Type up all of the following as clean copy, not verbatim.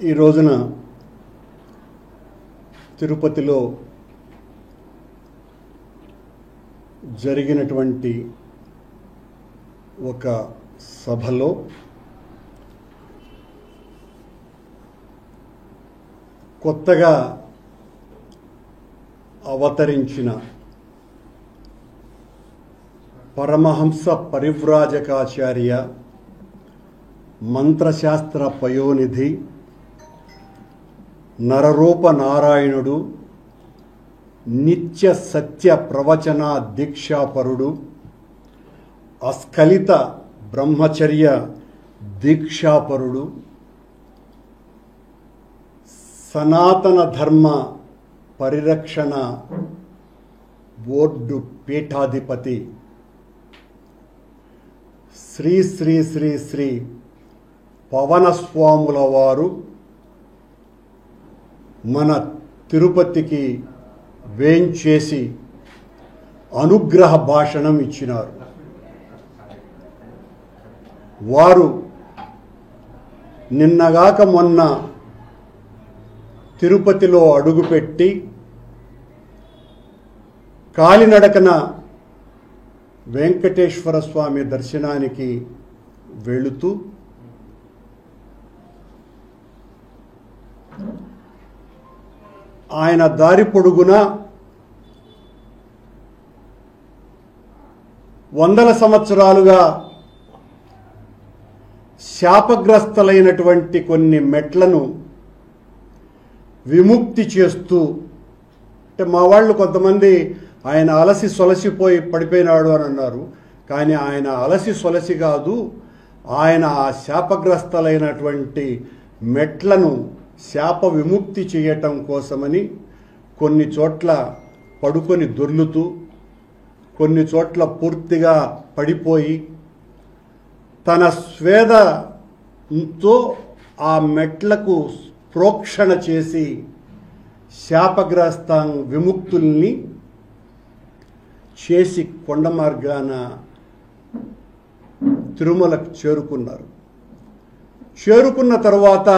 ఈ రోజున తిరుపతిలో జరిగినటువంటి ఒక సభలో కొత్తగా అవతరించిన పరమహంస పరివ్రాజకాచార్య మంత్రశాస్త్ర పయోనిధి నరరూప నారాయణుడు నిత్య సత్య ప్రవచన దీక్షాపరుడు అస్ఖలిత బ్రహ్మచర్య దీక్షాపరుడు సనాతన ధర్మ పరిరక్షణ బోర్డు పీఠాధిపతి శ్రీ శ్రీ శ్రీ శ్రీ పవనస్వాముల వారు మన తిరుపతికి వేంచేసి అనుగ్రహ భాషణం ఇచ్చినారు. వారు నిన్నగాక మొన్న తిరుపతిలో అడుగుపెట్టి కాలినడకన వెంకటేశ్వర స్వామి దర్శనానికి వెళుతూ ఆయన దారి పొడుగున వందల సంవత్సరాలుగా శాపగ్రస్తలైనటువంటి కొన్ని మెట్లను విముక్తి చేస్తూ, అంటే మా వాళ్ళు కొంతమంది ఆయన అలసి సొలసిపోయి పడిపోయినాడు అని అన్నారు. కానీ ఆయన అలసి సొలసి కాదు, ఆయన ఆ శాపగ్రస్తలైనటువంటి మెట్లను శాప విముక్తి చేయటం కోసమని కొన్ని చోట్ల పడుకొని దొర్లుతూ, కొన్ని చోట్ల పూర్తిగా పడిపోయి తన స్వేదంతో ఆ మెట్లకు ప్రోక్షణ చేసి శాపగ్రస్త విముక్తుల్ని చేసి కొండ మార్గాన తిరుమలకు చేరుకున్నారు. చేరుకున్న తర్వాత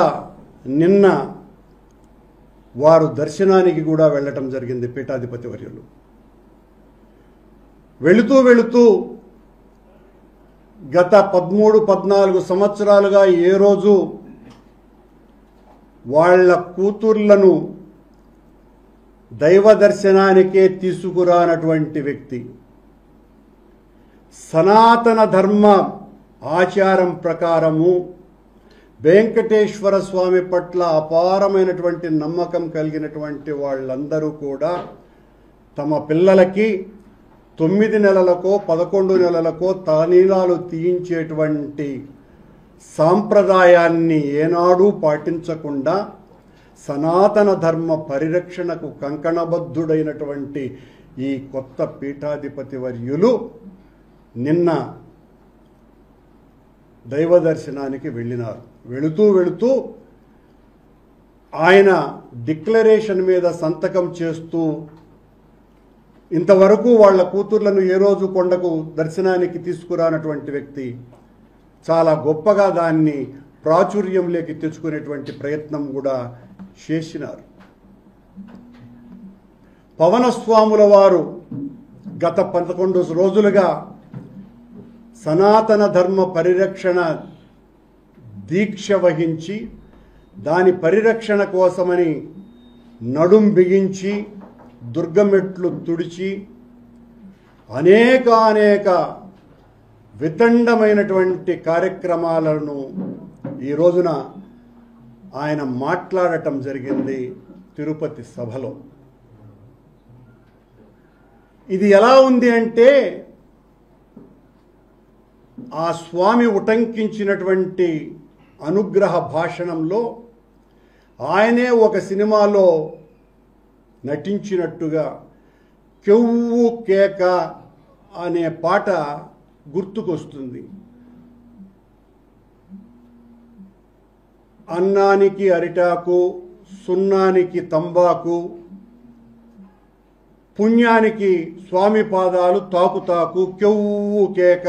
నిన్న వారు దర్శనానికి కూడా వెళ్ళటం జరిగింది. పీఠాధిపతి వర్యులు వెళుతూ గత 13-14 సంవత్సరాలుగా ఏ రోజు వాళ్ళ కూతుర్లను దైవ దర్శనానికే తీసుకురానటువంటి వ్యక్తి, సనాతన ధర్మ ఆచారం ప్రకారము వెంకటేశ్వర స్వామి పట్ల అపారమైనటువంటి నమ్మకం కలిగినటువంటి వాళ్ళందరూ కూడా తమ పిల్లలకి 9 నెలలకో 11 నెలలకో తలనీలాలు తీయించేటువంటి సాంప్రదాయాన్ని ఏనాడూ పాటించకుండా సనాతన ధర్మ పరిరక్షణకు కంకణబద్ధుడైనటువంటి ఈ కొత్త పీఠాధిపతి వర్యులు నిన్న దైవ దర్శనానికి వెళ్ళినారు. వెళుతూ ఆయన డిక్లరేషన్ మీద సంతకం చేస్తూ, ఇంతవరకు వాళ్ళ కూతుర్లను ఏ రోజు కొండకు దర్శనానికి తీసుకురానటువంటి వ్యక్తి చాలా గొప్పగా దాన్ని ప్రాచుర్యంలోకి తెచ్చుకునేటువంటి ప్రయత్నం కూడా చేసినారు. పవనస్వాముల వారు గత 11 రోజులుగా సనాతన ధర్మ పరిరక్షణ దీక్ష వహించి దాని పరిరక్షణ కోసమని నడుం బిగించి దుర్గమెట్లు తుడిచి అనేక వితండమైనటువంటి కార్యక్రమాలను ఈ రోజున ఆయన మాట్లాడటం జరిగింది తిరుపతి సభలో. ఇది ఎలా ఉంది అంటే, ఆ స్వామి ఉటంకించినటువంటి అనుగ్రహ భాషణంలో ఆయనే ఒక సినిమాలో నటించినట్టుగా కెవ్వు కేక అనే పాట గుర్తుకొస్తుంది. అన్నానికి అరిటాకు, సున్నానికి తంబాకు, పుణ్యానికి స్వామి పాదాలు తాకు కెవ్వు కేక,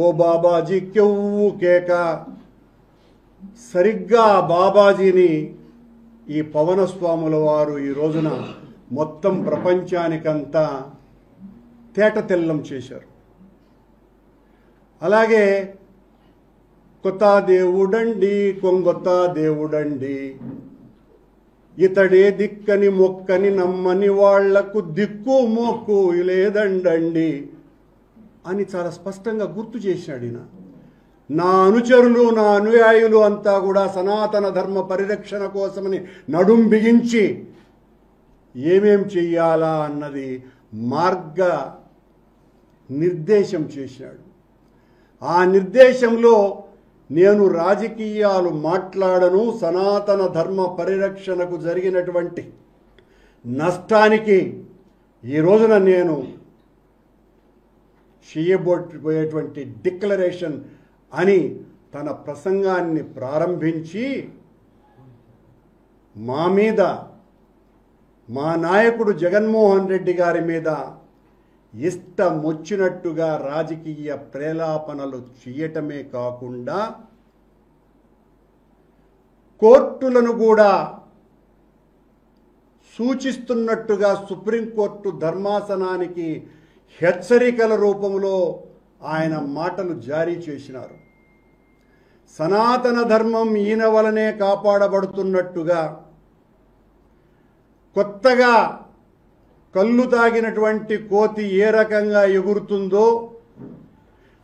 ఓ బాబాజీ కెవ్వు కేక సరిగ్గా బాబాజీని ఈ పవనస్వాముల వారు ఈ రోజున మొత్తం ప్రపంచానికంతా తేటతెల్లం చేశారు. అలాగే కొత్త దేవుడండి, కొంగొత్త దేవుడండి, ఇతడే దిక్కని మొక్కని నమ్మని వాళ్లకు దిక్కు మొక్కు లేదండండి అని చాలా స్పష్టంగా గుర్తు చేశాడు ఈయన. నా అనుచరులు, నా అనుయాయులు అంతా కూడా సనాతన ధర్మ పరిరక్షణ కోసమని నడుం బిగించి ఏమేం చెయ్యాలా అన్నది మార్గ నిర్దేశం చేశాడు. ఆ నిర్దేశంలో నేను రాజకీయాలు మాట్లాడను, సనాతన ధర్మ పరిరక్షణకు జరిగినటువంటి నష్టానికి ఈ రోజున నేను చేయబోయేటువంటి డిక్లరేషన్ అని తన ప్రసంగాన్ని ప్రారంభించి మా మీద, మా నాయకుడు జగన్మోహన్ రెడ్డి గారి మీద ఇష్టమొచ్చినట్టుగా రాజకీయ ప్రేలాపనలు చేయటమే కాకుండా కోర్టులను కూడా సూచిస్తున్నట్టుగా సుప్రీంకోర్టు ధర్మాసనానికి హెచ్చరికల రూపంలో ఆయన మాటలు జారీ చేసినారు. సనాతన ధర్మం ఈయన వలనే కాపాడబడుతున్నట్టుగా, కొత్తగా కళ్ళు తాగినటువంటి కోతి ఏ రకంగా ఎగురుతుందో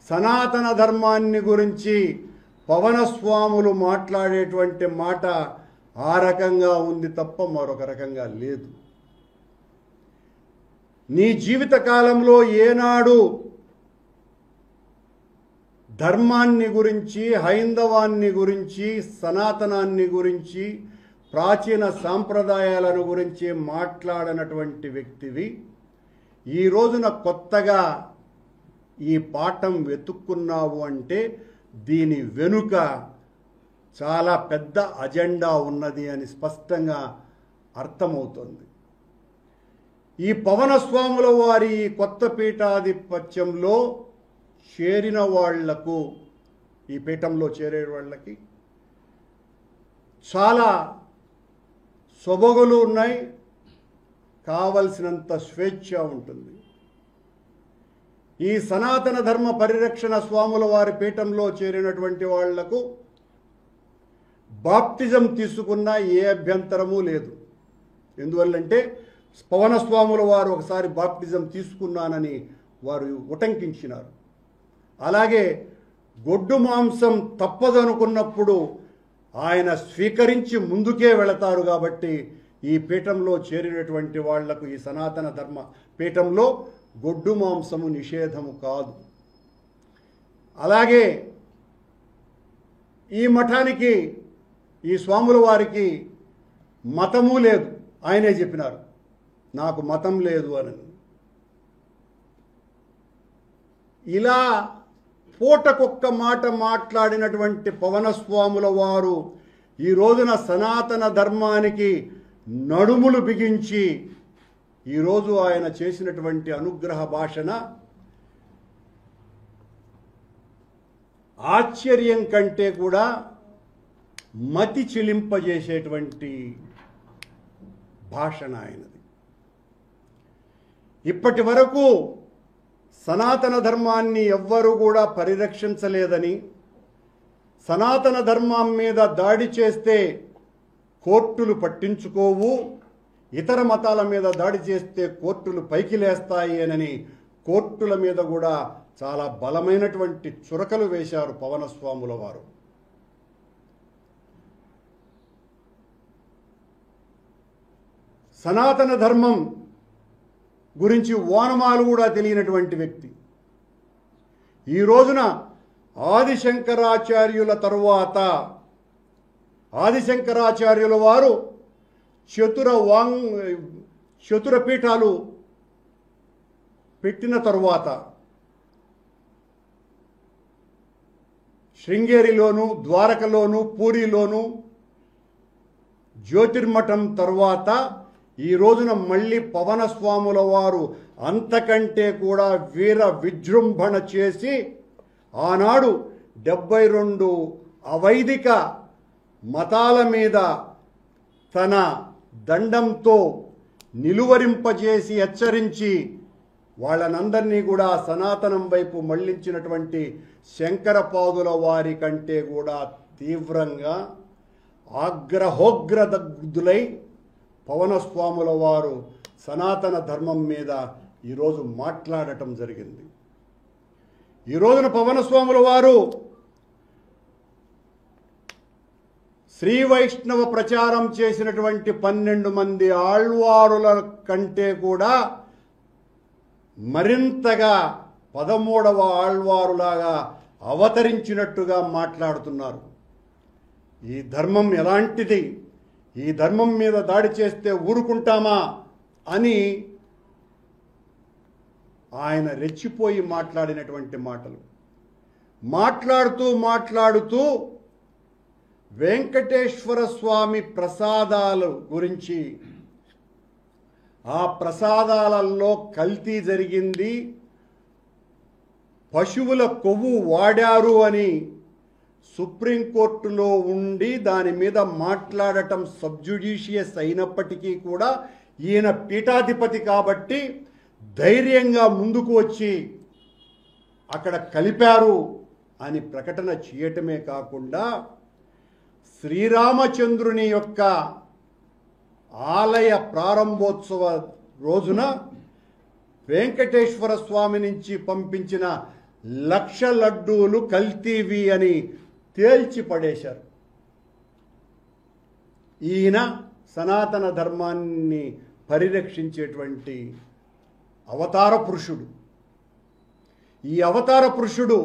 సనాతన ధర్మాన్ని గురించి పవనస్వాములు మాట్లాడేటువంటి మాట ఆ రకంగా ఉంది తప్ప మరొక రకంగా లేదు. నీ జీవిత కాలంలో ఏనాడు ధర్మాన్ని గురించి, హైందవాన్ని గురించి, సనాతనాన్ని గురించి, ప్రాచీన సాంప్రదాయాలను గురించి మాట్లాడనటువంటి వ్యక్తివి ఈ రోజున కొత్తగా ఈ పాఠం వెతుక్కున్నావు అంటే దీని వెనుక చాలా పెద్ద అజెండా ఉన్నది అని స్పష్టంగా అర్థమవుతుంది. ఈ పవనస్వాముల వారి కొత్త పీఠాధిపత్యంలో చేరిన వాళ్లకు, ఈ పీఠంలో చేరే వాళ్ళకి చాలా సొబగులు ఉన్నాయి, కావలసినంత స్వేచ్ఛ ఉంటుంది. ఈ సనాతన ధర్మ పరిరక్షణ స్వాముల వారి పీఠంలో చేరినటువంటి వాళ్లకు బాప్టిజం తీసుకున్నా ఏ అభ్యంతరము లేదు. ఎందువల్లంటే పవనస్వాముల వారు ఒకసారి బాప్టిజం తీసుకున్నానని వారు ఉటంకించినారు. అలాగే గొడ్డు మాంసం తప్పదనుకున్నప్పుడు ఆయన స్వీకరించి ముందుకే వెళతారు. కాబట్టి ఈ పీఠంలో చేరినటువంటి వాళ్లకు, ఈ సనాతన ధర్మ పీఠంలో గొడ్డు మాంసము నిషేధము కాదు. అలాగే ఈ మఠానికి, ఈ స్వాముల వారికి మతము లేదు. ఆయనే చెప్పినారు, నాకు మతం లేదు అని. ఇలా పూటకొక్క మాట మాట్లాడినటువంటి పవనస్వాముల వారు ఈ రోజున సనాతన ధర్మానికి నడుములు బిగించి ఈరోజు ఆయన చేసినటువంటి అనుగ్రహ భాషణ ఆశ్చర్యం కంటే కూడా మతి చిలింపజేసేటువంటి భాషణ ఆయనది. ఇప్పటి వరకు సనాతన ధర్మాన్ని ఎవ్వరూ కూడా పరిరక్షించలేదని, సనాతన ధర్మం మీద దాడి చేస్తే కోర్టులు పట్టించుకోవు, ఇతర మతాల మీద దాడి చేస్తే కోర్టులు పైకి లేస్తాయి అని కోర్టుల మీద కూడా చాలా బలమైనటువంటి చురకలు వేశారు పవనస్వాముల వారు. సనాతన ధర్మం గురించి ఓనమాలు కూడా తెలియనటువంటి వ్యక్తి ఈ రోజున ఆదిశంకరాచార్యుల తరువాత, ఆదిశంకరాచార్యుల వారు చతుర పీఠాలు పెట్టిన తరువాత శృంగేరిలోను, ద్వారకలోను, పూరిలోను జ్యోతిర్మఠం తరువాత ఈ రోజున మళ్ళీ పవనస్వాముల వారు అంతకంటే కూడా వీర విజృంభణ చేసి ఆనాడు 72 అవైదిక మతాల మీద తన దండంతో నిలువరింపజేసి హెచ్చరించి వాళ్ళనందరినీ కూడా సనాతనం వైపు మళ్లించినటువంటి శంకరపాదుల వారి కంటే కూడా తీవ్రంగా ఆగ్రహోగ్రదగ్ధులై పవనస్వాముల వారు సనాతన ధర్మం మీద ఈరోజు మాట్లాడటం జరిగింది. ఈ రోజున పవనస్వాముల వారు శ్రీ వైష్ణవ ప్రచారం చేసినటువంటి 12 మంది ఆళ్వారుల కంటే కూడా మరింతగా 13వ ఆళ్వారులాగా అవతరించినట్టుగా మాట్లాడుతున్నారు. ఈ ధర్మం ఎలాంటిది, ఈ ధర్మం మీద దాడి చేస్తే ఊరుకుంటామా అని ఆయన రెచ్చిపోయి మాట్లాడినటువంటి మాటలు. మాట్లాడుతూ వెంకటేశ్వర స్వామి ప్రసాదాల గురించి, ఆ ప్రసాదాలలో కల్తీ జరిగింది, పశువుల కొవ్వు వాడారు అని సుప్రీంకోర్టులో ఉండి దాని మీద మాట్లాడటం సబ్జుడిషియస్ అయినప్పటికీ కూడా ఈయన పీఠాధిపతి కాబట్టి ధైర్యంగా ముందుకు వచ్చి అక్కడ కలిపారు అని ప్రకటన చేయటమే కాకుండా శ్రీరామచంద్రుని యొక్క ఆలయ ప్రారంభోత్సవ రోజున వెంకటేశ్వర స్వామి నుంచి పంపించిన 1,00,000 లడ్డూలు కల్తీవి అని తేల్చి పడేశారు. ఈయన సనాతన ధర్మాన్ని పరిరక్షించేటువంటి అవతార పురుషుడు. ఈ అవతార పురుషుడు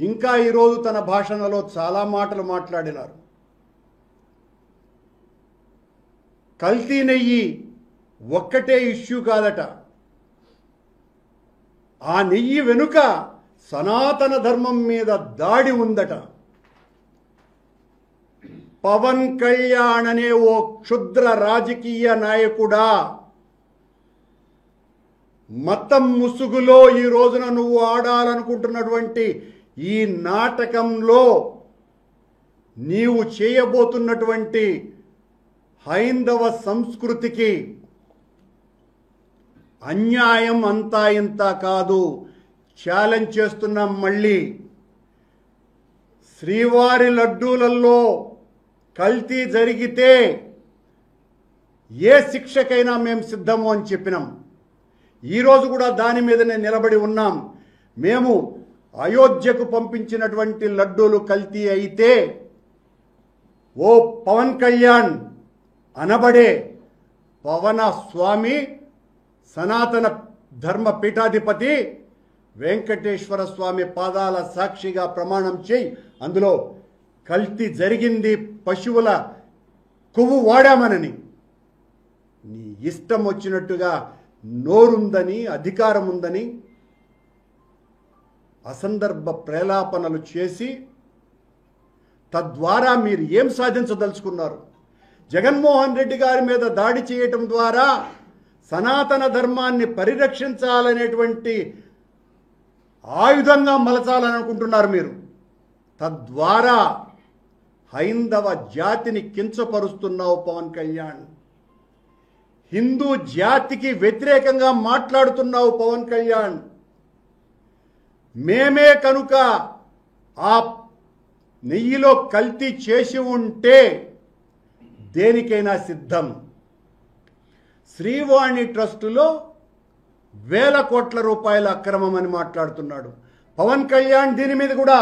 ఇంకా ఈరోజు తన భాషణలో చాలా మాటలు మాట్లాడినారు. కల్తీ నెయ్యి ఒక్కటే ఇష్యూ కాదట, ఆ నెయ్యి వెనుక సనాతన ధర్మం మీద దాడి ఉందట. పవన్ కళ్యాణ్ అనే ఓ క్షుద్ర రాజకీయ నాయకుడా, మతం ముసుగులో ఈ రోజున నువ్వు ఆడాలనుకుంటున్నటువంటి ఈ నాటకంలో నీవు చేయబోతున్నటువంటి హైందవ సంస్కృతికి అన్యాయం అంతా ఇంత కాదు. ఛాలెంజ్ చేస్తున్నాం. మళ్ళీ శ్రీవారి లడ్డూలలో కల్తీ జరిగితే ఏ శిక్షకైనా మేము సిద్ధము అని చెప్పినాం. ఈరోజు కూడా దాని మీదనే నిలబడి ఉన్నాం. మేము అయోధ్యకు పంపించినటువంటి లడ్డూలు కల్తీ అయితే ఓ పవన్ కళ్యాణ్ అనబడే పవన స్వామి సనాతన ధర్మ పీఠాధిపతి వెంకటేశ్వర స్వామి పాదాల సాక్షిగా ప్రమాణం చేయి, అందులో కల్తీ జరిగింది, పశువుల కొవ్వు వాడామనని. నీ ఇష్టం వచ్చినట్టుగా నోరుందని, అధికారం ఉందని అసందర్భ ప్రేలాపనలు చేసి తద్వారా మీరు ఏం సాధించదలుచుకున్నారు? జగన్మోహన్ రెడ్డి గారి మీద దాడి చేయటం ద్వారా సనాతన ధర్మాన్ని పరిరక్షించాలనేటువంటి ఆయుధంగా మలచాలని అనుకుంటున్నారు మీరు. తద్వారా హైందవ జాతిని కించపరుస్తున్నావు పవన్ కళ్యాణ్. హిందూ జాతికి వ్యతిరేకంగా మాట్లాడుతున్నావు పవన్ కళ్యాణ్. మేమే కనుక ఆ నెయ్యిలో కల్తీ చేసి ఉంటే దేనికైనా సిద్ధం. శ్రీవాణి ట్రస్టులో వేల కోట్ల రూపాయల అక్రమం అని మాట్లాడుతున్నాడు పవన్ కళ్యాణ్. దీని మీద కూడా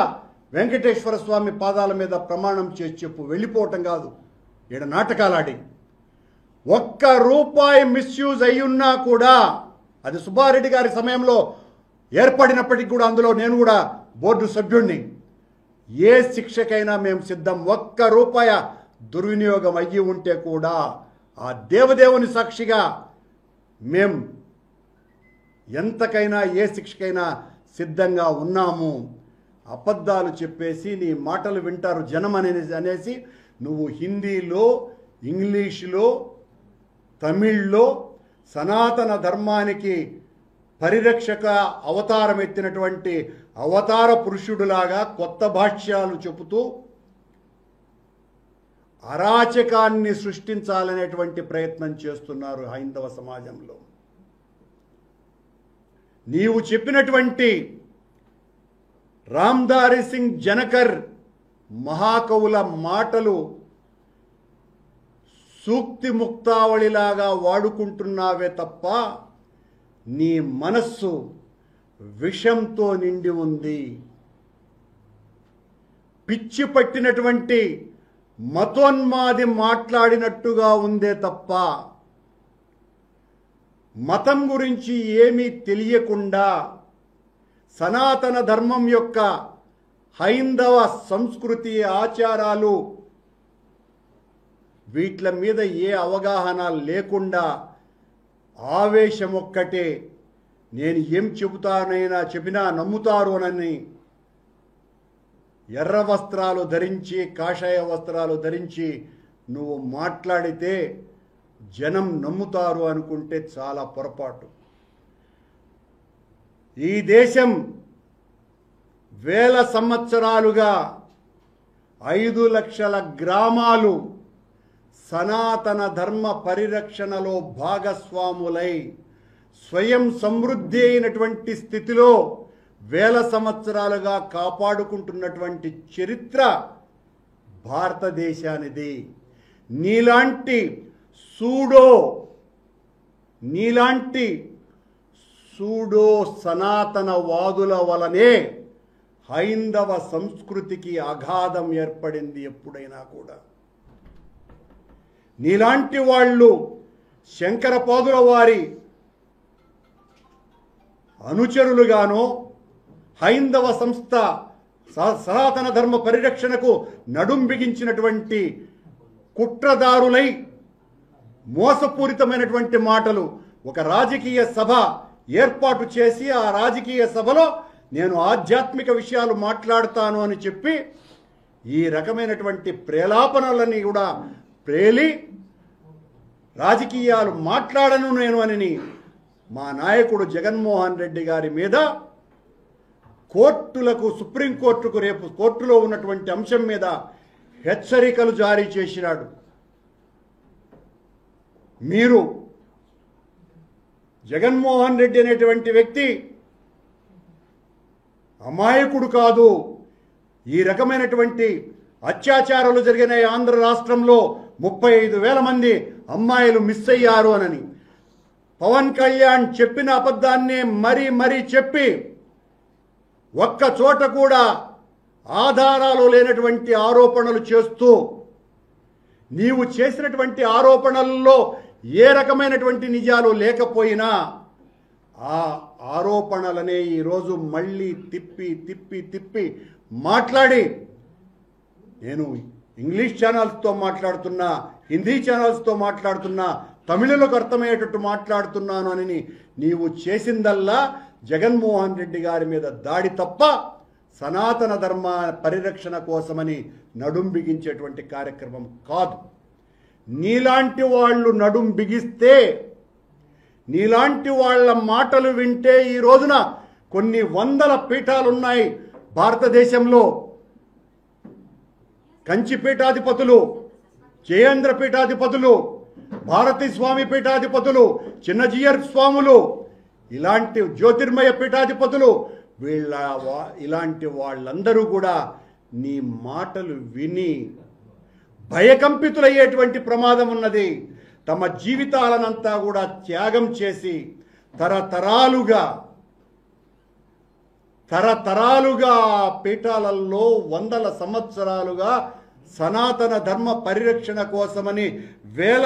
వెంకటేశ్వర స్వామి పాదాల మీద ప్రమాణం చేసి చెప్పు, వెళ్ళిపోవటం కాదు. ఈడ నాటకాలాడి ₹1 మిస్యూజ్ అయ్యున్నా కూడా, అది సుబ్బారెడ్డి గారి సమయంలో ఏర్పడినప్పటికీ కూడా అందులో నేను కూడా బోర్డు సభ్యుడిని, ఏ శిక్షకైనా మేము సిద్ధం. ₹1 దుర్వినియోగం అయ్యి ఉంటే కూడా ఆ దేవదేవుని సాక్షిగా మేం ఎంతకైనా ఏ శిక్షకైనా సిద్ధంగా ఉన్నాము. అబద్ధాలు చెప్పేసి నీ మాటలు వింటారు జనం అనేసి నువ్వు హిందీలో, ఇంగ్లీషులో, తమిళ్లో సనాతన ధర్మానికి పరిరక్షక అవతారం ఎత్తినటువంటి అవతార పురుషుడులాగా కొత్త భాష్యాలు చెబుతూ అరాచకాన్ని సృష్టించాలనేటువంటి ప్రయత్నం చేస్తున్నారు హైందవ సమాజంలో. నీవు చెప్పినటువంటి రామ్ధారి సింగ్ జనకర్ మహాకవుల మాటలు సూక్తి ముక్తావళిలాగా వాడుకుంటున్నావే తప్ప నీ మనస్సు విషంతో నిండి ఉంది. పిచ్చి పట్టినటువంటి మతోన్మాది మాట్లాడినట్టుగా ఉందే తప్ప మతం గురించి ఏమీ తెలియకుండా సనాతన ధర్మం యొక్క హైందవ సంస్కృతి ఆచారాలు వీట్ల మీద ఏ అవగాహన లేకుండా ఆవేశం ఒక్కటే, నేను ఏం చెబుతానైనా చెప్పినా నమ్ముతారోనని ఎర్ర వస్త్రాలు ధరించి కాషాయ వస్త్రాలు ధరించి నువ్వు మాట్లాడితే జనం నమ్ముతారు అనుకుంటే చాలా పొరపాటు. ఈ దేశం వేల సంవత్సరాలుగా 5 లక్షల గ్రామాలు సనాతన ధర్మ పరిరక్షణలో భాగస్వాములై స్వయం సమృద్ధి అయినటువంటి స్థితిలో వేల సంవత్సరాలుగా కాపాడుకుంటున్నటువంటి చరిత్ర భారతదేశానిది. నీలాంటి సూడో సనాతనవాదుల వలనే హైందవ సంస్కృతికి అగాధం ఏర్పడింది. ఎప్పుడైనా కూడా నీలాంటి వాళ్ళు శంకరపాదుల వారి అనుచరులుగానో హైందవ సంస్థ సనాతన ధర్మ పరిరక్షణకు నడుం బిగించినటువంటి కుట్రదారులై మోసపూరితమైనటువంటి మాటలు ఒక రాజకీయ సభ ఏర్పాటు చేసి ఆ రాజకీయ సభలో నేను ఆధ్యాత్మిక విషయాలు మాట్లాడతాను అని చెప్పి ఈ రకమైనటువంటి ప్రేలాపనలని కూడా ప్రేలి రాజకీయాలు మాట్లాడను నేను అని మా నాయకుడు జగన్మోహన్ రెడ్డి గారి మీద కోర్టులకు సుప్రీంకోర్టుకు రేపు కోర్టులో ఉన్నటువంటి అంశం మీద హెచ్చరికలు జారీ చేసినాడు. మీరు జగన్మోహన్ రెడ్డి అనేటువంటి వ్యక్తి అమాయకుడు కాదు. ఈ రకమైనటువంటి అత్యాచారాలు జరిగిన ఆంధ్ర రాష్ట్రంలో 35,000 మంది అమ్మాయిలు మిస్ అయ్యారు అని పవన్ కళ్యాణ్ చెప్పిన అబద్ధాన్నే మరీ చెప్పి ఒక్క చోట కూడా ఆధారాలు లేనటువంటి ఆరోపణలు చేస్తూ నీవు చేసినటువంటి ఆరోపణల్లో ఏ రకమైనటువంటి నిజాలు లేకపోయినా ఆ ఆరోపణలనే ఈరోజు మళ్ళీ తిప్పి మాట్లాడి నేను ఇంగ్లీష్ ఛానల్స్తో మాట్లాడుతున్నా, హిందీ ఛానల్స్తో మాట్లాడుతున్నా, తమిళులకు అర్థమయ్యేటట్టు మాట్లాడుతున్నాను అని నీవు చేసిందల్లా జగన్మోహన్ రెడ్డి గారి మీద దాడి తప్ప సనాతన ధర్మ పరిరక్షణ కోసమని నడుం బిగించేటువంటి కార్యక్రమం కాదు. నీలాంటి వాళ్ళు నడుం బిగిస్తే, నీలాంటి వాళ్ళ మాటలు వింటే ఈ రోజున కొన్ని వందల పీఠాలు ఉన్నాయి భారతదేశంలో. కంచి పీఠాధిపతులు, జయేంద్ర పీఠాధిపతులు, భారతీ స్వామి పీఠాధిపతులు, చిన్నజీయర్ స్వాములు, ఇలాంటి జ్యోతిర్మయ పీఠాధిపతులు, ఇలాంటి వాళ్ళందరూ కూడా నీ మాటలు విని భయకంపితులయ్యేటువంటి ప్రమాదం ఉన్నది. తమ జీవితాలనంతా కూడా త్యాగం చేసి తరతరాలుగా పీఠాలలో వందల సంవత్సరాలుగా సనాతన ధర్మ పరిరక్షణ కోసమని వేల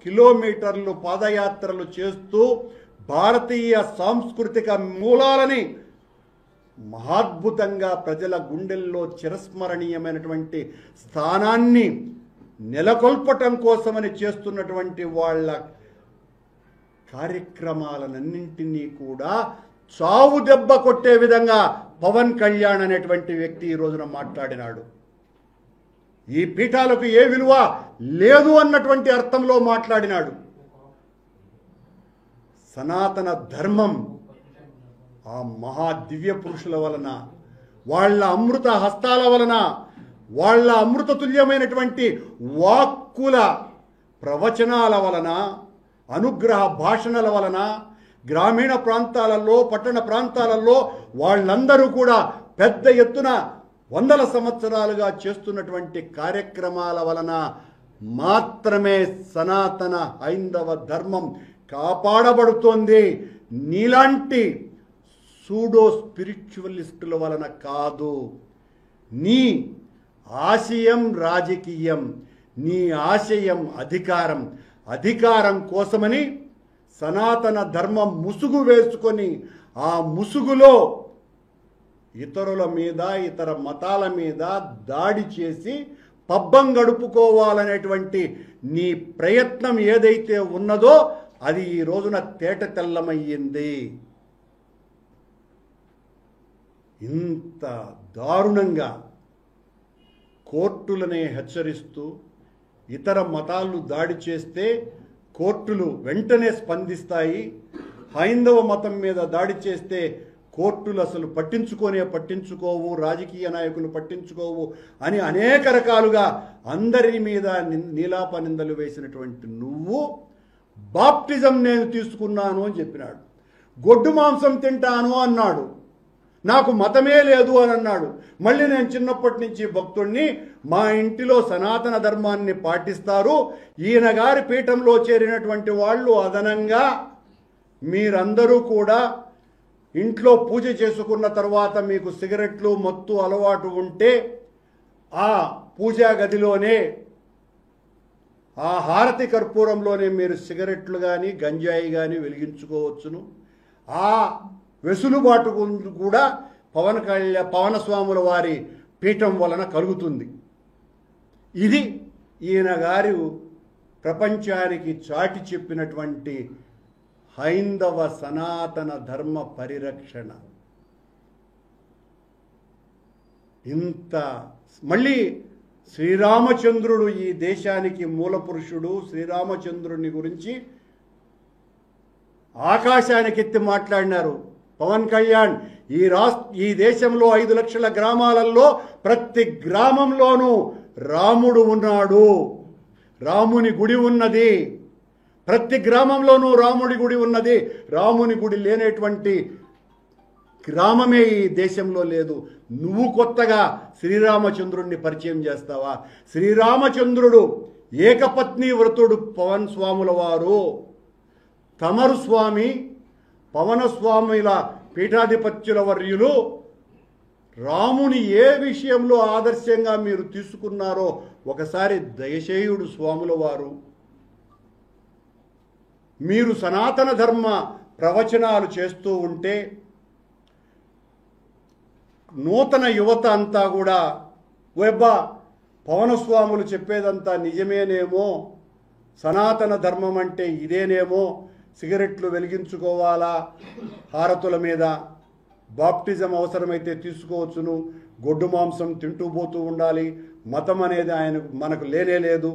కిలోమీటర్లు పాదయాత్రలు చేస్తూ భారతీయ సాంస్కృతిక మూలాలని మహాద్భుతంగా ప్రజల గుండెల్లో చిరస్మరణీయమైనటువంటి స్థానాన్ని నెలకొల్పటం కోసమని చేస్తున్నటువంటి వాళ్ళ కార్యక్రమాలన్నింటినీ కూడా చావు దెబ్బ కొట్టే విధంగా పవన్ కళ్యాణ్ అనేటువంటి వ్యక్తి ఈ రోజున మాట్లాడినాడు. ఈ పీఠాలకు ఏ విలువ లేదు అన్నటువంటి అర్థంలో మాట్లాడినాడు. సనాతన ధర్మం ఆ మహా దివ్య పురుషుల వలన, వాళ్ళ అమృత హస్తాల వలన వాళ్ళ అమృతతుల్యమైనటువంటి వాక్కుల ప్రవచనాల వలన, అనుగ్రహ భాషణల వలన గ్రామీణ ప్రాంతాలలో, పట్టణ ప్రాంతాలలో వాళ్ళందరూ కూడా పెద్ద ఎత్తున వందల సంవత్సరాలుగా చేస్తున్నటువంటి కార్యక్రమాల వలన మాత్రమే సనాతన హైందవ ధర్మం కాపాడబడుతోంది. నీలాంటి సూడో స్పిరిచువలిస్టుల వలన కాదు. నీ ఆశయం రాజకీయం, నీ ఆశయం అధికారం. అధికారం కోసమని సనాతన ధర్మం ముసుగు వేసుకొని ఆ ముసుగులో ఇతరుల మీద, ఇతర మతాల మీద దాడి చేసి పబ్బం గడుపుకోవాలనేటువంటి నీ ప్రయత్నం ఏదైతే ఉన్నదో అది ఈ రోజున తేట తెల్లమయ్యింది. ఇంత దారుణంగా కోర్టులనే హెచ్చరిస్తూ ఇతర మతాలు దాడి చేస్తే కోర్టులు వెంటనే స్పందిస్తాయి, హైందవ మతం మీద దాడి చేస్తే కోర్టులు అసలు పట్టించుకోవు, రాజకీయ నాయకులు పట్టించుకోవు అని అనేక రకాలుగా అందరి మీద నీలాప నిందలు వేసినటువంటి నువ్వు బాప్టిజం నేను తీసుకున్నాను అని చెప్పినాడు. గొడ్డు మాంసం తింటాను అన్నాడు. నాకు మతమే లేదు అని అన్నాడు. మళ్ళీ నేను చిన్నప్పటి నుంచి భక్తుణ్ణి, మా ఇంటిలో సనాతన ధర్మాన్ని పాటిస్తారు, ఈయన గారి పీఠంలో చేరినటువంటి వాళ్ళు అదనంగా మీరందరూ కూడా ఇంట్లో పూజ చేసుకున్న తర్వాత మీకు సిగరెట్లు మత్తు అలవాటు ఉంటే ఆ పూజా గదిలోనే, ఆ హారతి కర్పూరంలోనే మీరు సిగరెట్లు కానీ గంజాయి కానీ వెలిగించుకోవచ్చును. ఆ వెసులుబాటు కూడా పవన స్వాముల వారి పీఠం వలన కలుగుతుంది. ఇది ఈయన గారు ప్రపంచానికి చాటి చెప్పినటువంటి హైందవ సనాతన ధర్మ పరిరక్షణ. ఇంత మళ్ళీ శ్రీరామచంద్రుడు ఈ దేశానికి మూల పురుషుడు. శ్రీరామచంద్రుని గురించి ఆకాశానికి ఎత్తి మాట్లాడినారు పవన్ కళ్యాణ్. ఈ దేశంలో 5 లక్షల గ్రామాలలో ప్రతి గ్రామంలోనూ రాముడు ఉన్నాడు, రాముని గుడి ఉన్నది. ప్రతి గ్రామంలోనూ రాముడి గుడి ఉన్నది. రాముని గుడి లేనటువంటి గ్రామమే ఈ దేశంలో లేదు. నువ్వు కొత్తగా శ్రీరామచంద్రుడిని పరిచయం చేస్తావా? శ్రీరామచంద్రుడు ఏకపత్ని వ్రతుడు పవన్ స్వాముల వారు. తమరు స్వామి, పవన స్వాముల పీఠాధిపత్యుల వర్యులు రాముని ఏ విషయంలో ఆదర్శంగా మీరు తీసుకున్నారో ఒకసారి దయచేయుడు స్వాముల వారు. మీరు సనాతన ధర్మ ప్రవచనాలు చేస్తూ ఉంటే నూతన యువత అంతా కూడా వెబ్బా పవనస్వాములు చెప్పేదంతా నిజమేనేమో, సనాతన ధర్మం అంటే ఇదేనేమో, సిగరెట్లు వెలిగించుకోవాలా, హారతుల మీద బాప్టిజం అవసరమైతే తీసుకోవచ్చును, గొడ్డు మాంసం తింటూ పోతూ ఉండాలి, మతం అనేది మనకు లేనే లేదు.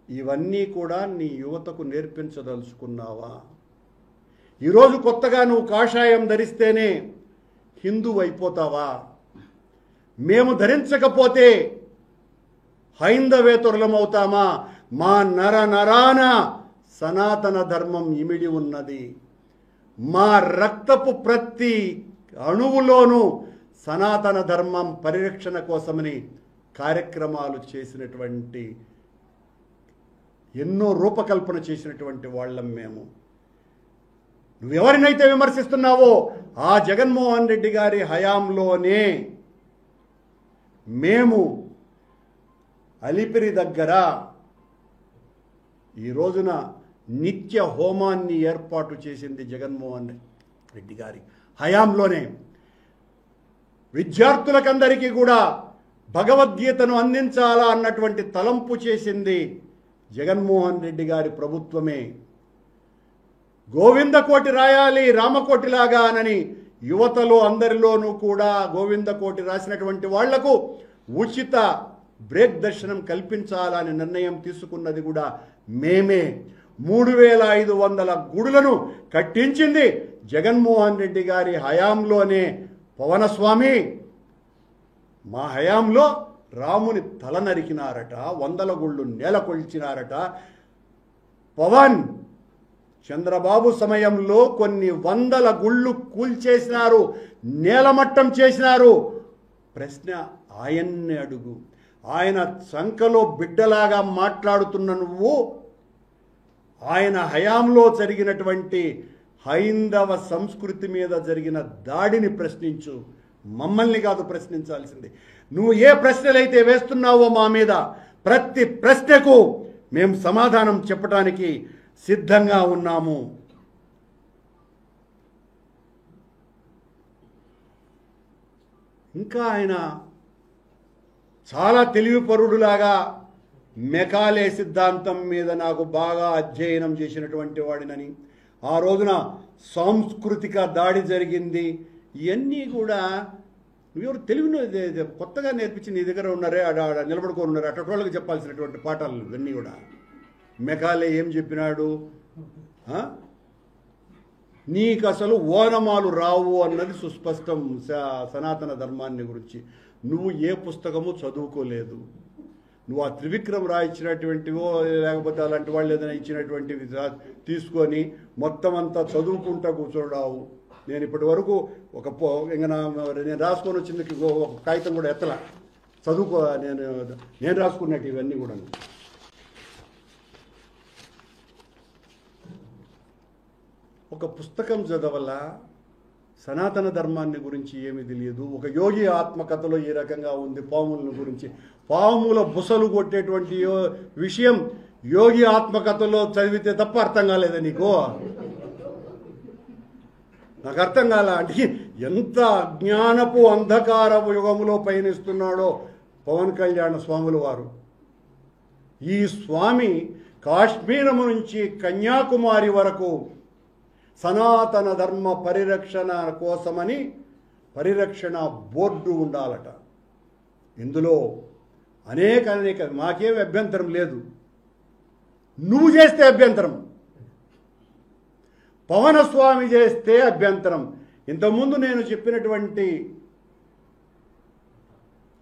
ఇవన్నీ కూడా నీ యువతకు నేర్పించదలుచుకున్నావా? ఈరోజు కొత్తగా నువ్వు కాషాయం ధరిస్తేనే హిందువు అయిపోతావా? మేము ధరించకపోతే హైందవేతరులమవుతామా? మా నరాన సనాతన ధర్మం ఇమిడి ఉన్నది. మా రక్తపు ప్రతి అణువులోనూ సనాతన ధర్మం పరిరక్షణ కోసమని కార్యక్రమాలు చేసినటువంటి, ఎన్నో రూపకల్పన చేసినటువంటి వాళ్ళం మేము. నువ్వెవరినైతే విమర్శిస్తున్నావో ఆ జగన్మోహన్ రెడ్డి గారి హయాంలోనే మేము అలిపిరి దగ్గర ఈ రోజున నిత్య హోమాన్ని ఏర్పాటు చేసింది జగన్మోహన్ రెడ్డి గారి హయాంలోనే. విద్యార్థులకందరికీ కూడా భగవద్గీతను అందించాలా అన్నటువంటి తలంపు చేసింది జగన్మోహన్ రెడ్డి గారి ప్రభుత్వమే. గోవిందకోటి రాయాలి రామకోటిలాగా అని యువతలో అందరిలోనూ కూడా గోవిందకోటి రాసినటువంటి వాళ్లకు ఉచిత బ్రేక్ దర్శనం కల్పించాలని నిర్ణయం తీసుకున్నది కూడా మేమే. 3500 గుడులను కట్టించింది జగన్మోహన్ రెడ్డి గారి హయాంలోనే. పవనస్వామి, మా హయాంలో రాముని తల నరికినారట, 100 గుళ్ళు నేల కొల్చినారట. పవన్ చంద్రబాబు సమయంలో కొన్ని 100 గుళ్ళు కూల్చేసినారు, నేలమట్టం చేసినారు. ప్రశ్న ఆయన్నే అడుగు. ఆయన సంకలో బిడ్డలాగా మాట్లాడుతున్న నువ్వు ఆయన హయాంలో జరిగినటువంటి హైందవ సంస్కృతి మీద జరిగిన దాడిని ప్రశ్నించు, మమ్మల్ని కాదు ప్రశ్నించాల్సింది. నువ్వు ఏ ప్రశ్నలైతే వేస్తున్నావో మా మీద, ప్రతి ప్రశ్నకు మేము సమాధానం చెప్పడానికి సిద్ధంగా ఉన్నాము. ఇంకా ఆయన చాలా తెలివిపరుడులాగా మెకాలే సిద్ధాంతం మీద నాకు బాగా అధ్యయనం చేసినటువంటి వాడినని, ఆ రోజున సాంస్కృతిక దాడి జరిగింది, ఇవన్నీ కూడా నువ్వెవరు తెలివిని కొత్తగా నేర్పించి నీ దగ్గర ఉన్నారే, ఆడ నిలబడుకొని ఉన్నారు, అటోళ్ళకి చెప్పాల్సినటువంటి పాఠాలు ఇవన్నీ కూడా. మెకాలే ఏం చెప్పినాడు? నీకు అసలు ఓనమాలు రావు అన్నది సుస్పష్టం సనాతన ధర్మాన్ని గురించి. నువ్వు ఏ పుస్తకము చదువుకోలేదు. నువ్వు ఆ త్రివిక్రమ్ రాయ్ ఇచ్చినటువంటివో లేకపోతే అలాంటి వాళ్ళు ఏదైనా ఇచ్చినటువంటివి తీసుకొని మొత్తం అంతా చదువుకుంటా కూర్చోడావు. నేను ఇప్పటి వరకు ఇంకా నేను రాసుకొని వచ్చింది ఒక కాగితం కూడా ఎత్తలా, చదువుకో. నేను రాసుకున్నట్టు ఇవన్నీ కూడా. ఒక పుస్తకం చదవల్ల సనాతన ధర్మాన్ని గురించి ఏమీ తెలియదు. ఒక యోగి ఆత్మకథలో ఈ రకంగా ఉంది పాముల గురించి. పాముల బుసలు కొట్టేటువంటి విషయం యోగి ఆత్మకథలో చదివితే తప్ప అర్థం కాలేదా నీకు? నాకు అర్థం కాల. అంటే ఎంత అజ్ఞానపు అంధకార యుగములో పయనిస్తున్నాడో పవన్ కళ్యాణ్ స్వాముల వారు. ఈ స్వామి కాశ్మీరము నుంచి కన్యాకుమారి వరకు సనాతన ధర్మ పరిరక్షణ కోసమని పరిరక్షణ బోర్డు ఉండాలట. ఇందులో అనేక మాకేం అభ్యంతరం లేదు. నువ్వు చేస్తే అభ్యంతరం, పవనస్వామి చేస్తే అభ్యంతరం. ఇంతకుముందు నేను చెప్పినటువంటి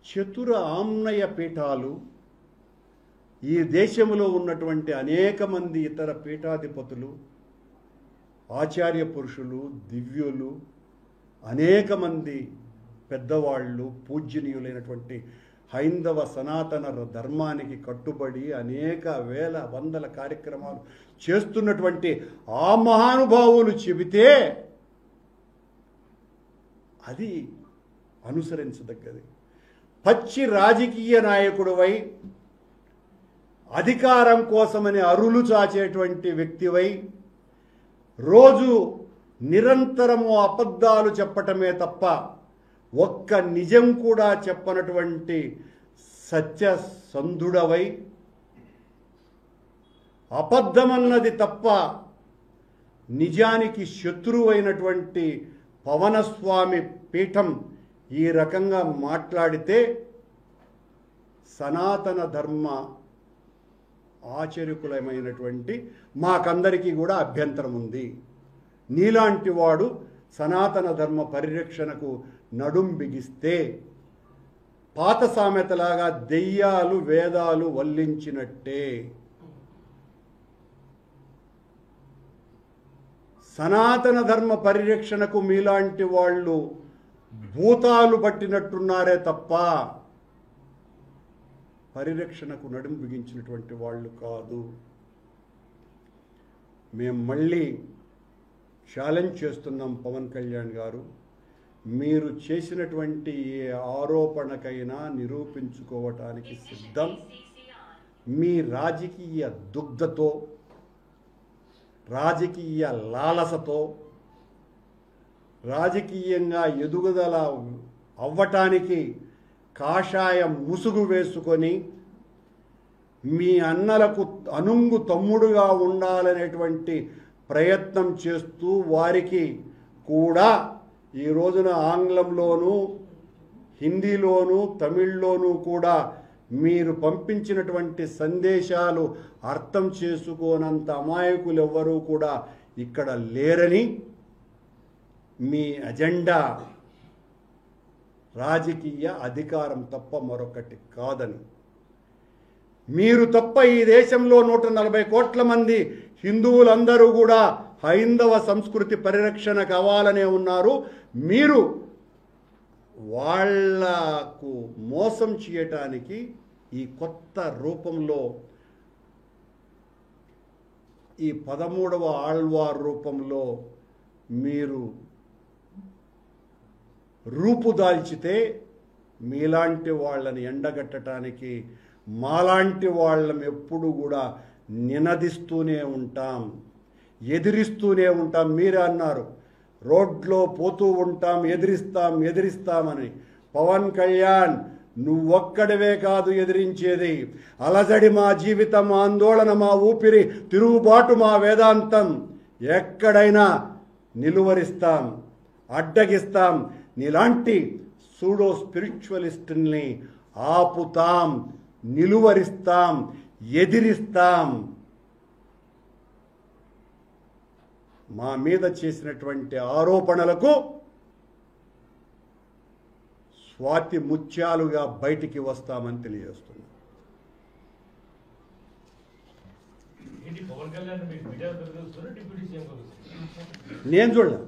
చతుర ఆమ్నయ పీఠాలు, ఈ దేశంలో ఉన్నటువంటి అనేక మంది ఇతర పీఠాధిపతులు, ఆచార్య పురుషులు, దివ్యులు, అనేక మంది పెద్దవాళ్ళు, పూజ్యనీయులైనటువంటి హైందవ సనాతన ధర్మానికి కట్టుబడి అనేక వేల వందల కార్యక్రమాలు చేస్తున్నటువంటి ఆ మహానుభావులు చెబితే అది అనుసరించదగ్గది. పచ్చి రాజకీయ నాయకుడివై అధికారం కోసమని అరులు చాచేటువంటి వ్యక్తివై రోజు నిరంతరము అబద్ధాలు చెప్పటమే తప్ప ఒక్క నిజం కూడా చెప్పనటువంటి సత్యసంధుడవై, అబద్ధమన్నది తప్ప నిజానికి శత్రువైనటువంటి పవనస్వామి పీఠం ఈ రకంగా మాట్లాడితే సనాతన ధర్మ ఆచరికులమైనటువంటి మాకందరికీ కూడా అభ్యంతరం ఉంది. నీలాంటి వాడు సనాతన ధర్మ పరిరక్షణకు నడుం బిగిస్తే పాత సామెతలాగా దెయ్యాలు వేదాలు వల్లించినట్టే. సనాతన ధర్మ పరిరక్షణకు మీలాంటి వాళ్ళు భూతాలు పట్టినట్టున్నారే తప్ప పరిరక్షణకు నడుం బిగించినటువంటి వాళ్ళు కాదు. మేము మళ్ళీ ఛాలెంజ్ చేస్తున్నాం పవన్ కళ్యాణ్ గారు, మీరు చేసినటువంటి ఏ ఆరోపణకైనా నిరూపించుకోవటానికి సిద్ధం. మీ రాజకీయ దుగ్ధతో, రాజకీయ లాలసతో, రాజకీయంగా ఎదుగుదల అవ్వటానికి కాషాయం ముసుగు వేసుకొని మీ అన్నలకు అనుంగు తమ్ముడుగా ఉండాలనేటువంటి ప్రయత్నం చేస్తూ వారికి కూడా ఈ రోజున ఆంగ్లంలోనూ హిందీలోనూ తమిళ్లోనూ కూడా మీరు పంపించినటువంటి సందేశాలు అర్థం చేసుకోనంత అమాయకులు ఎవ్వరూ కూడా ఇక్కడ లేరని, మీ అజెండా రాజకీయ అధికారం తప్ప మరొకటి కాదని. మీరు తప్ప ఈ దేశంలో 140 కోట్ల మంది హిందువులందరూ కూడా హైందవ సంస్కృతి పరిరక్షణ కావాలనే ఉన్నారు. మీరు వాళ్లకు మోసం చేయటానికి ఈ కొత్త రూపంలో, ఈ 13వ ఆళ్వార్ రూపంలో మీరు రూపుదాల్చితే మీలాంటి వాళ్ళని ఎండగట్టడానికి మాలాంటి వాళ్ళం ఎప్పుడు కూడా నినదిస్తూనే ఉంటాం, ఎదిరిస్తూనే ఉంటాం. మీరే అన్నారు, రోడ్లో పోతూ ఉంటాం, ఎదిరిస్తామని. పవన్ కళ్యాణ్, నువ్వొక్కడివే కాదు ఎదిరించేది. అలజడి మా జీవితం, ఆందోళన మా ఊపిరి, తిరుగుబాటు మా వేదాంతం. ఎక్కడైనా నిలువరిస్తాం, అడ్డగిస్తాం. నీలాంటి సూడో స్పిరిచువలిస్టుల్ని ఆపుతాం, నిలువరిస్తాం, ఎదిరిస్తాం. మా మీద చేసినటువంటి ఆరోపణలకు స్వాతి ముత్యాలుగా బయటికి వస్తామని తెలియజేస్తున్నాం. నేను చూడలే,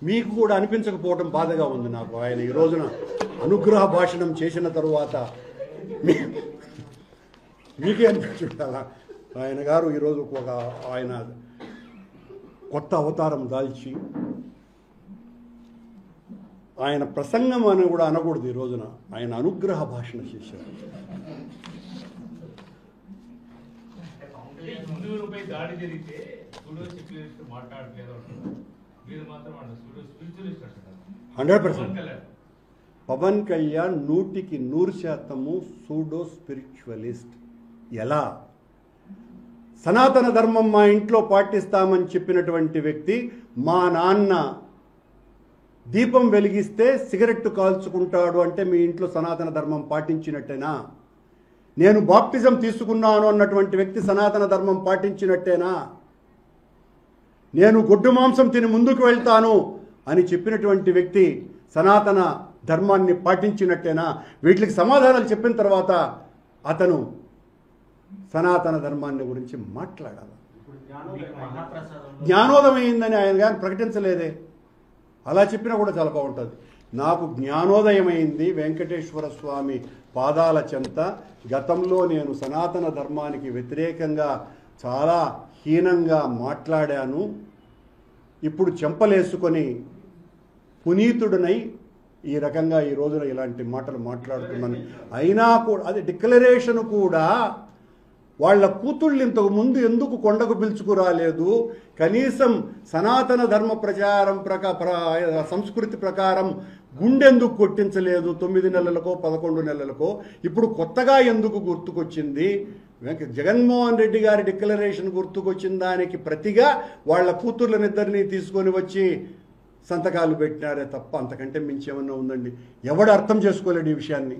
మీకు కూడా అనిపించకపోవడం బాధగా ఉంది నాకు. ఆయన ఈ రోజున అనుగ్రహ భాషణం చేసిన తరువాత మీకే అనిపించుంటారా? ఆయన గారు ఈరోజు ఆయన కొత్త అవతారం దాల్చి, ఆయన ప్రసంగం అని కూడా అనకూడదు, ఈ రోజున ఆయన అనుగ్రహ భాషణ చేశారు. దాడి జరిగితే మాట్లాడలేదు, 100%. Pawan Kalyan 100% pseudo spiritualist. ఎలా? సనాతన ధర్మం మా ఇంట్లో పాటిస్తామని చెప్పినటువంటి వ్యక్తి, మా నాన్న దీపం వెలిగిస్తే సిగరెట్టు కాల్చుకుంటాడు అంటే మీ ఇంట్లో సనాతన ధర్మం పాటించినట్టేనా? నేను బాప్టిజం తీసుకున్నాను అన్నటువంటి వ్యక్తి సనాతన ధర్మం పాటించినట్టేనా? నేను గొడ్డు మాంసం తిని ముందుకు వెళ్తాను అని చెప్పినటువంటి వ్యక్తి సనాతన ధర్మాన్ని పాటించినట్టేనా? వీటికి సమాధానాలు చెప్పిన తర్వాత అతను సనాతన ధర్మాన్ని గురించి మాట్లాడాలి. జ్ఞానోదయమైందని ఆయన కానీ ప్రకటించలేదే. అలా చెప్పినా కూడా చాలా బాగుంటుంది. నాకు జ్ఞానోదయమైంది వెంకటేశ్వర స్వామి పాదాల చెంత. గతంలో నేను సనాతన ధర్మానికి వ్యతిరేకంగా చాలా హీనంగా మాట్లాడాను. ఇప్పుడు చెంపలేసుకొని పునీతుడినై ఈ రకంగా ఈ రోజున ఇలాంటి మాటలు మాట్లాడుతున్నాను. అయినా కూడా అది డిక్లరేషన్ కూడా వాళ్ళ కూతుళ్ళు ఇంతకు ముందు ఎందుకు కొండకు పిలుచుకురాలేదు? కనీసం సనాతన ధర్మ ప్రచారం సంస్కృతి ప్రకారం గుండెందుకు కొట్టించలేదు? 9 నెలలకో 11 నెలలకో. ఇప్పుడు కొత్తగా ఎందుకు గుర్తుకొచ్చింది? జగన్మోహన్ రెడ్డి గారి డిక్లరేషన్ గుర్తుకొచ్చిన దానికి ప్రతిగా వాళ్ళ కూతుర్లనిద్దరినీ తీసుకొని వచ్చి సంతకాలు పెట్టినారే తప్ప అంతకంటే మించేమన్నా ఉందండి? ఎవడు అర్థం చేసుకోలేడు ఈ విషయాన్ని.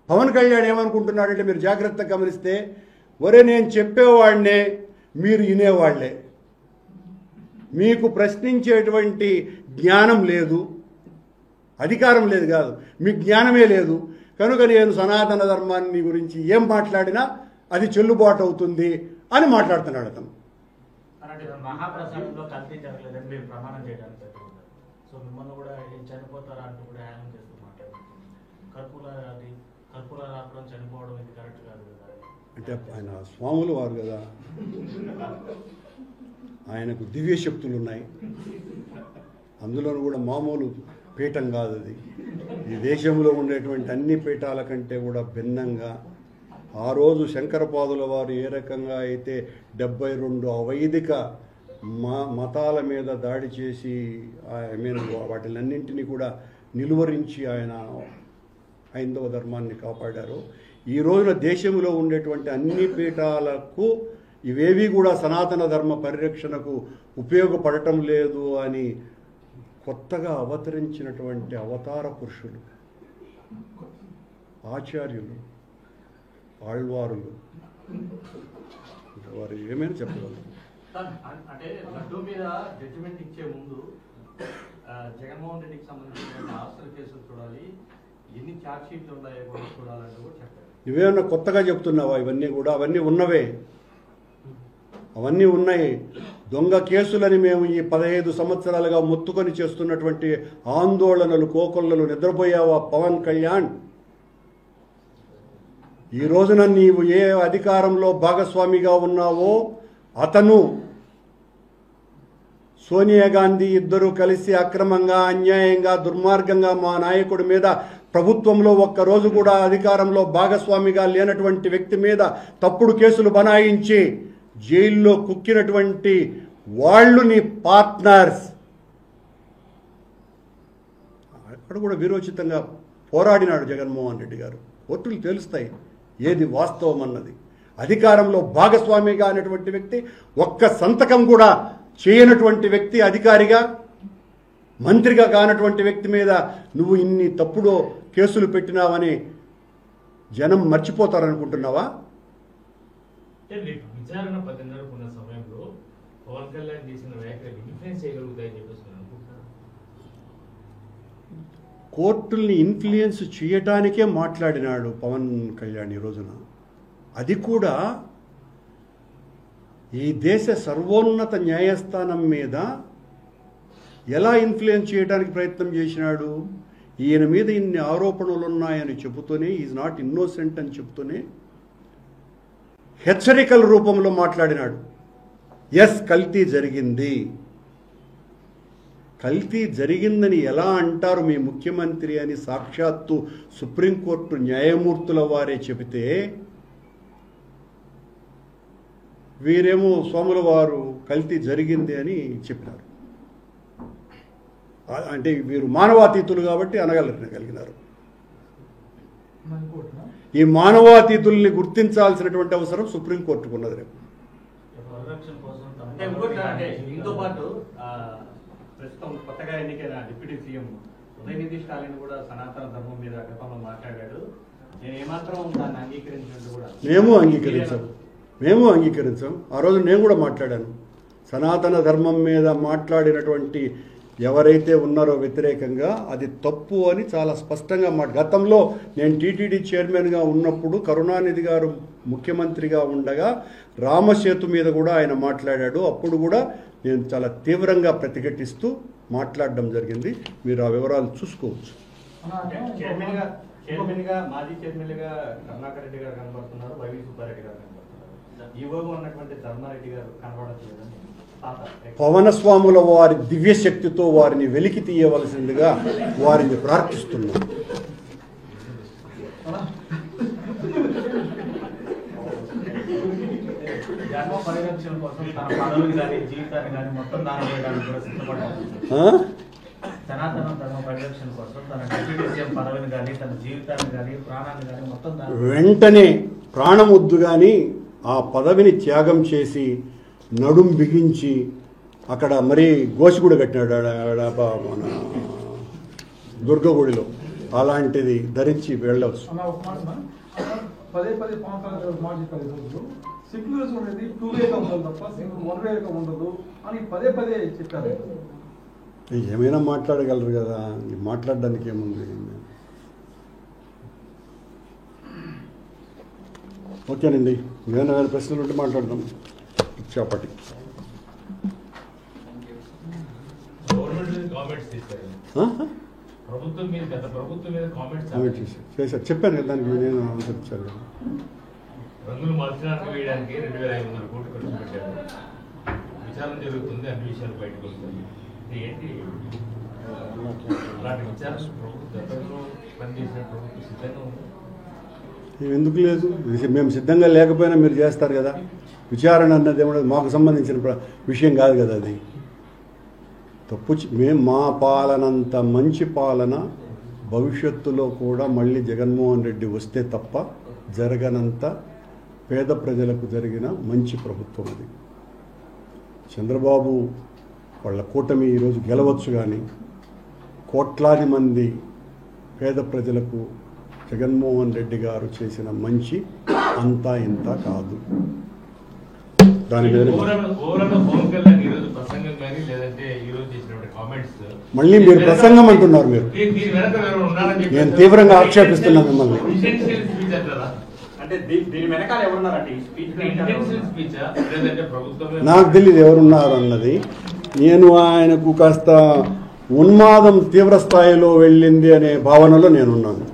పవన్ కళ్యాణ్ ఏమనుకుంటున్నాడంటే, మీరు జాగ్రత్తగా గమనిస్తే, ఒరే నేను చెప్పేవాడినే, మీరు వినేవాళ్లే, మీకు ప్రశ్నించేటువంటి జ్ఞానం లేదు, అధికారం లేదు కాదు, మీకు జ్ఞానమే లేదు. కనుక నేను సనాతన ధర్మాన్ని గురించి ఏం మాట్లాడినా అది చెల్లుబాటు అవుతుంది అని మాట్లాడుతున్నాడు అతను. మహాప్రసాదంలో కల్తీ జరగలేదని మీరు ప్రమాణం చేయడానికి సో మిమ్మల్ని కూడా చనిపోతారా అంటూ కూడా హ్యాంగ్ చేస్తూ మాట్లాడుతున్నారు. కర్పూర రాపడం చనిపోవడం ఇది కరెక్ట్ కాదు కదా. అంటే ఆయన స్వాములు వారు కదా, ఆయనకు దివ్య శక్తులు ఉన్నాయి. అందులో కూడా మామూలు పీఠం కాదు అది. ఈ దేశంలో ఉండేటువంటి అన్ని పీఠాల కంటే కూడా భిన్నంగా ఆ రోజు శంకరపాదుల వారు ఏ రకంగా అయితే 72 అవైదిక మతాల మీద దాడి చేసి వాటిలన్నింటినీ కూడా నిలువరించి ఆయన హైందవ ధర్మాన్ని కాపాడారు. ఈ రోజున దేశంలో ఉండేటువంటి అన్ని పీఠాలకు ఇవేవి కూడా సనాతన ధర్మ పరిరక్షణకు ఉపయోగపడటం లేదు అని కొత్తగా అవతరించినటువంటి అవతార పురుషులు, ఆచార్యులు, ఆళ్వారులు, వారు ఏమైనా చెప్పగలరు. అంటే లడ్డూ మీద జడ్జిమెంట్ ఇచ్చే ముందు జగన్మోహన్ రెడ్డికి సంబంధించిన ఆస్తుల కేసులు చూడాలి, ఎన్ని ఛార్జ్ షీట్లు ఉన్నాయో కూడా చూడాలంటూ కూడా చెప్పారు. నువ్వేమన్నా కొత్తగా చెప్తున్నావా? ఇవన్నీ కూడా అవన్నీ ఉన్నవే, అవన్నీ ఉన్నాయి. దొంగ కేసులని మేము ఈ 15 సంవత్సరాలుగా మొత్తుకొని చేస్తున్నటువంటి ఆందోళనలు, కోకొల్లలు నిద్రపోయావా పవన్ కళ్యాణ్? ఈ రోజున నీవు ఏ అధికారంలో భాగస్వామిగా ఉన్నావో అతను, సోనియా గాంధీ ఇద్దరూ కలిసి అక్రమంగా, అన్యాయంగా, దుర్మార్గంగా మా నాయకుడి మీద ప్రభుత్వంలో ఒక్కరోజు కూడా అధికారంలో భాగస్వామిగా లేనటువంటి వ్యక్తి మీద తప్పుడు కేసులు బనాయించి జైల్లో కుక్కినటువంటి వాళ్ళు నీ పార్ట్నర్స్. అక్కడ కూడా వీరోచితంగా పోరాడినాడు జగన్మోహన్ రెడ్డి గారు. కోర్టులు తెలుస్తాయి ఏది వాస్తవం అన్నది. అధికారంలో భాగస్వామిగా అనేటువంటి వ్యక్తి, ఒక్క సంతకం కూడా చేయనటువంటి వ్యక్తి, అధికారిగా మంత్రిగా కానటువంటి వ్యక్తి మీద నువ్వు ఇన్ని తప్పుడు కేసులు పెట్టినావని జనం మర్చిపోతారనుకుంటున్నావా? విచారణ 10:30 ఉన్న సమయంలో పవన్ కళ్యాణ్ చేసిన వ్యాఖ్యలు ఇన్ఫ్లుయెన్స్ చేయగలుగుతాయని చెప్పేసి అనుకుంటున్నాను. కోర్టుల్ని ఇన్ఫ్లుయెన్స్ చేయటానికే మాట్లాడినాడు పవన్ కళ్యాణ్ ఈ రోజున. అది కూడా ఈ దేశ సర్వోన్నత న్యాయస్థానం మీద ఎలా ఇన్ఫ్లుయెన్స్ చేయడానికి ప్రయత్నం చేసినాడు? ఈయన మీద ఇన్ని ఆరోపణలు ఉన్నాయని చెబుతూనే, ఈజ్ నాట్ ఇన్నోసెంట్ అని చెబుతూనే హెచ్చరికల రూపంలో మాట్లాడినాడు. ఎస్, కల్తీ జరిగింది. కల్తీ జరిగిందని ఎలా అంటారు మీ ముఖ్యమంత్రి అని సాక్షాత్తు సుప్రీంకోర్టు న్యాయమూర్తుల వారే చెబితే, వీరేమో సోముల వారు కల్తీ జరిగింది అని చెప్పినారు. అంటే వీరు మానవాతీతులు కాబట్టి అనగలిగినారు. ఈ మానవాతీతుల్ని గుర్తించాల్సినటువంటి అవసరం సుప్రీంకోర్టుకు ఉన్నది. రేపు దీంతో పాటు ప్రస్తుతం కొత్తగా ఎన్నికైన డిప్యూటీ సీఎం ఉదయనిధి స్టాలిన్ కూడా సనాతన ధర్మం మీద గతంలో మాట్లాడాడు. నేను ఏమాత్రం దాన్ని అంగీకరించినట్టు కూడా మేము అంగీకరించాం. ఆ రోజు నేను కూడా మాట్లాడాను. సనాతన ధర్మం మీద మాట్లాడినటువంటి ఎవరైతే ఉన్నారో వ్యతిరేకంగా అది తప్పు అని చాలా స్పష్టంగా గతంలో నేను టీటీడీ చైర్మన్గా ఉన్నప్పుడు కరుణానిధి గారు ముఖ్యమంత్రిగా ఉండగా రామసేతు మీద కూడా ఆయన మాట్లాడాడు. అప్పుడు కూడా నేను చాలా తీవ్రంగా ప్రతిఘటిస్తూ మాట్లాడడం జరిగింది. మీరు ఆ వివరాలు చూసుకోవచ్చు. చైర్మన్గా మాజీ చైర్మన్గా కరుణాకర్ రెడ్డి గారు కనబడుతున్నారు, వైవి సుబ్బారెడ్డి గారు కనబడుతున్నారు. ఈవోగా ఉన్నటువంటి ధర్మారెడ్డి గారు కనబడట్లేదని పవనస్వాముల వారి దివ్యశక్తితో వారిని వెలికి తీయవలసిందిగా వారిని ప్రార్థిస్తున్నాం. ధర్మ పరిరక్షణ కోసం తన పదవిని కానీ జీవితాన్ని కానీ మొత్తం దానం చేయడానికి కూడా సిద్ధపడ్డారు. సనాతన ధర్మ పరిరక్షణ కోసం తన డిప్యూటీ సీఎం పదవిని కానీ, తన జీవితాన్ని కానీ, ప్రాణాన్ని కానీ మొత్తం వెంటనే ప్రాణముద్దు కానీ ఆ పదవిని త్యాగం చేసి నడుం బిగించి అక్కడ మరీ గోసిగూడ కట్టినాడు మన దుర్గగుడిలో. అలాంటిది ధరించి వెళ్ళవచ్చు. పదే సెక్యులరిజం అనేది టూ వేగా ఉండదు తప్ప వన్ వేగా ఉండదు అని పదే చెప్పారు. ఏమైనా మాట్లాడగలరు కదా, మాట్లాడడానికి ఏముంది. ఓకేనండి, ఏమైనా వేరే ప్రశ్నలు ఉంటే మాట్లాడదాం. చాపటి ప్రభుత్వం మీద కామెంట్ చేశారు, చెప్పాను కదా దానికి నేను ఆన్సర్ ఇచ్చాను కదా. రంగులు మార్చడానికి వేయడానికి 2,500 కోట్లు ఖర్చు పెట్టారు. విచారణ జరుగుతుంది, అన్ని విషయాలు బయటకు వస్తుంది. ఏంటి అలాంటి విచారణ గతంలో పనిచేసిన ప్రభుత్వం సిద్ధంగా ఉంది? ఎందుకు లేదు? మేము సిద్ధంగా లేకపోయినా మీరు చేస్తారు కదా. విచారణ అన్నది ఏమన్నా మాకు సంబంధించిన విషయం కాదు కదా. అది తప్పు. మేము మా పాలనంత మంచి పాలన భవిష్యత్తులో కూడా మళ్ళీ జగన్మోహన్ రెడ్డి వస్తే తప్ప జరగనంత పేద ప్రజలకు జరిగిన మంచి ప్రభుత్వం అది. చంద్రబాబు వాళ్ళ కూటమి ఈరోజు గెలవచ్చు, కానీ కోట్లాది మంది పేద ప్రజలకు జగన్మోహన్ రెడ్డి గారు చేసిన మంచి అంతా ఇంత కాదు. దాని మీద ఓవరాల్ పవన్ కళ్యాణ్ ఈరోజు ప్రసంగం కానీ లేదంటే ఈరోజు చేసినటువంటి కామెంట్స్ మళ్ళీ మీరు ప్రసంగం అంటున్నారు. మీరు దీని వెనక ఎవరు ఉన్నారని చెప్పి నేను తీవ్రంగా ఆక్షేపిస్తున్నా మిమ్మల్ని. ఇంటెన్షియల్ స్పీచ్ అంటారా? అంటే దీని వెనకాల ఎవరున్నారంటే ఈ స్పీచ్ ఇంటెన్షియల్ స్పీచ్ లేదంటే ప్రభుత్వమే? నాకు తెలియదు ఎవరున్నారు అన్నది. నేను ఆయనకు కాస్త ఉన్మాదం తీవ్ర స్థాయిలో వెళ్ళింది అనే భావనలో నేనున్నాను.